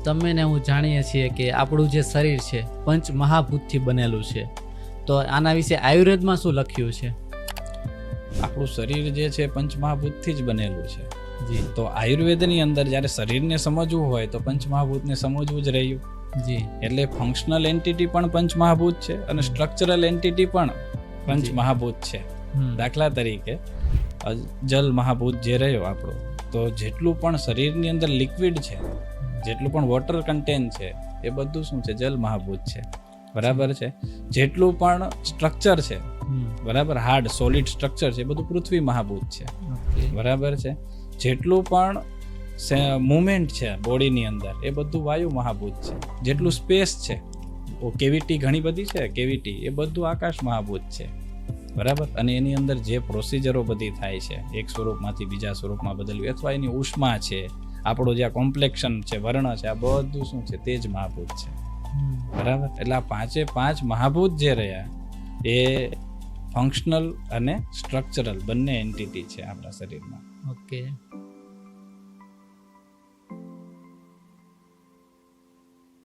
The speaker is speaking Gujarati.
તમે ને હું જાણીએ છીએ કે આપણું જે શરીર છે પંચ મહાભૂતથી બનેલું છે, તો આના વિશે આયુર્વેદમાં શું લખ્યું છે? આપણું શરીર જે છે પંચમહાભૂતથી જ બનેલું છે. જી તો આયુર્વેદની અંદર જ્યારે શરીરને સમજવું હોય તો પંચમહાભૂતને સમજવું જ રહ્યું. જી એટલે ફંક્શનલ એન્ટિટી પણ પંચમહાભૂત છે અને સ્ટ્રક્ચરલ એન્ટિટી પણ પંચમહાભૂત છે. દાખલા તરીકે જલ મહાભૂત જે રહ્યો આપણો, તો જેટલું પણ શરીરની અંદર લિક્વિડ છે, જેટલું પણ વોટર કન્ટેન્ટ છે, એ બધું શું છે? જલ મહાભૂત છે. બરાબર છે. જેટલું પણ સ્ટ્રક્ચર છે, બરાબર, હાર્ડ સોલિડ સ્ટ્રક્ચર છે, એ બધું પૃથ્વી મહાભૂત છે. બરાબર છે. જેટલું પણ મુવમેન્ટ છે બોડીની અંદર, એ બધું વાયુ મહાભૂત છે. જેટલું સ્પેસ છે, કેવિટી ઘણી બધી છે, કેવિટી, એ બધું આકાશ મહાભૂત છે. બરાબર. અને એની અંદર જે પ્રોસિજરો બધી થાય છે, એક સ્વરૂપમાંથી બીજા સ્વરૂપમાં બદલવી, અથવા એની ઉષ્મા છે, આપણો જે કોમ્પ્લેક્શન છે, વર્ણ છે, આ બધું શું છે? તે જ મહાભૂત છે. બરાબર. એટલે આ પાંચે પાંચ મહાભૂત જે રહ્યા એ ફંક્શનલ અને સ્ટ્રક્ચરલ બંને એન્ટિટી છે આપણા શરીરમાં. ઓકે.